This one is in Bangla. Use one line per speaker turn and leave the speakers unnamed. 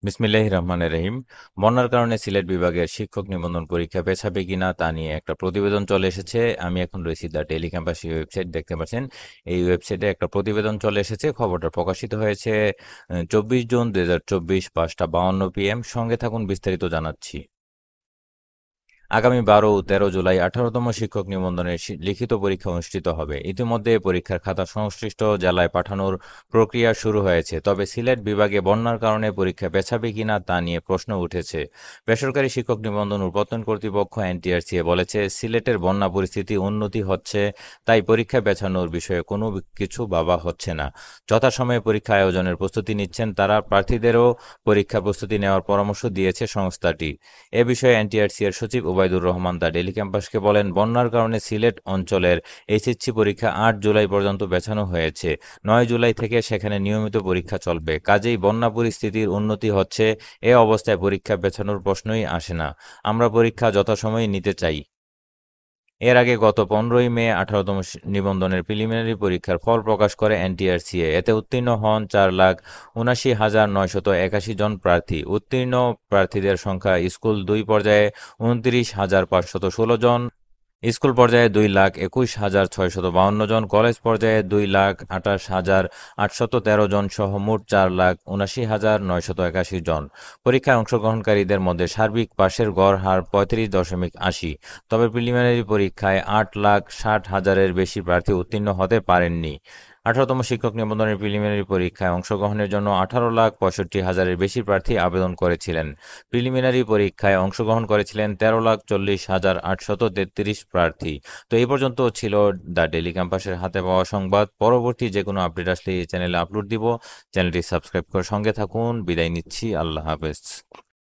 বিসমিল্লাহির রহমানির রহিম। বন্যার কারণে সিলেট বিভাগের শিক্ষক নিবন্ধন পরীক্ষা পেছাবে কিনা তা নিয়ে একটা প্রতিবেদন চলে এসেছে। আমি এখন রয়েছি দ্য ডেইলি ক্যাম্পাস ওয়েবসাইট, দেখতে পাচ্ছেন। এই ওয়েবসাইটে একটা প্রতিবেদন চলে এসেছে। খবরটা প্রকাশিত হয়েছে 24 জুন 2024, 5:52 PM। সঙ্গে থাকুন, বিস্তারিত জানাচ্ছি। আগামী 12 ও 13 জুলাই 18তম শিক্ষক নিবন্ধনের লিখিত পরীক্ষা অনুষ্ঠিত হবে। ইতিমধ্যে পরীক্ষার খাতা সংশ্লিষ্ট জেলায় পাঠানোর প্রক্রিয়া শুরু হয়েছে। তবে সিলেট বিভাগে বন্যার কারণে পরীক্ষা পেছাবে কিনা তা নিয়ে প্রশ্ন উঠেছে। বেসরকারি শিক্ষক নিবন্ধন প্রত্যয়ন কর্তৃপক্ষ এনটিআরসিএ বলেছে, সিলেটের বন্যা পরিস্থিতি উন্নতি হচ্ছে, তাই পরীক্ষা পেছানোর বিষয়ে কোনো কিছু ভাবা হচ্ছে না। যথাসময়ে পরীক্ষা আয়োজনের প্রস্তুতি নিচ্ছেন তারা। প্রার্থীদেরও পরীক্ষা প্রস্তুতি নেওয়ার পরামর্শ দিয়েছে সংস্থাটি। এ বিষয়ে এনটিআরসি-এর সচিব ওবায়দুর রহমান দ্য ডেইলি ক্যাম্পাসকে বলেন, বন্যার কারণে সিলেট অঞ্চলের এইচএসসি পরীক্ষা 8 জুলাই পর্যন্ত পেছানো হয়েছে। 9 জুলাই থেকে সেখানে নিয়মিত পরীক্ষা চলবে। কাজেই বন্যা পরিস্থিতির উন্নতি হচ্ছে। এ অবস্থায় পরীক্ষা পেছানোর প্রশ্নই আসে না। আমরা পরীক্ষা যথাসময়ে নিতে চাই। এর আগে গত 15ই মে 18তম নিবন্ধনের প্রিলিমিনারি পরীক্ষার ফল প্রকাশ করে এনটিআরসিএ। এতে উত্তীর্ণ হন 4,79,981 জন প্রার্থী। উত্তীর্ণ প্রার্থীদের সংখ্যা স্কুল 2 পর্যায়ে 29,516 জন, স্কুল পর্যায়ে 2,21,652 জন, কলেজ পর্যায়ে 2,28,813 জন সহ মোট 4,79,981 জন। পরীক্ষায় অংশগ্রহণকারীদের মধ্যে সার্বিক পাশের গড় হার 35.80। তবে প্রিলিমিনারি পরীক্ষায় 8,60,000-এর বেশি প্রার্থী উত্তীর্ণ হতে পারেননি। 18তম শিক্ষক নিবন্ধনের প্রিলিমিনারি পরীক্ষায় অংশগ্রহণের জন্য 18,65,000-এর বেশি প্রার্থী আবেদন করেছিলেন। প্রিলিমিনারি পরীক্ষায় অংশগ্রহণ করেছিলেন 13,40,833 প্রার্থী। তো এই পর্যন্ত ছিল দ্য ডেইলি ক্যাম্পাসের হাতে পাওয়া সংবাদ। পরবর্তী যে কোনো আপডেট আসলে এই চ্যানেলে আপলোড দিব। চ্যানেলটি সাবস্ক্রাইব করে সঙ্গে থাকুন। বিদায় নিচ্ছি। আল্লাহ হাফেজ।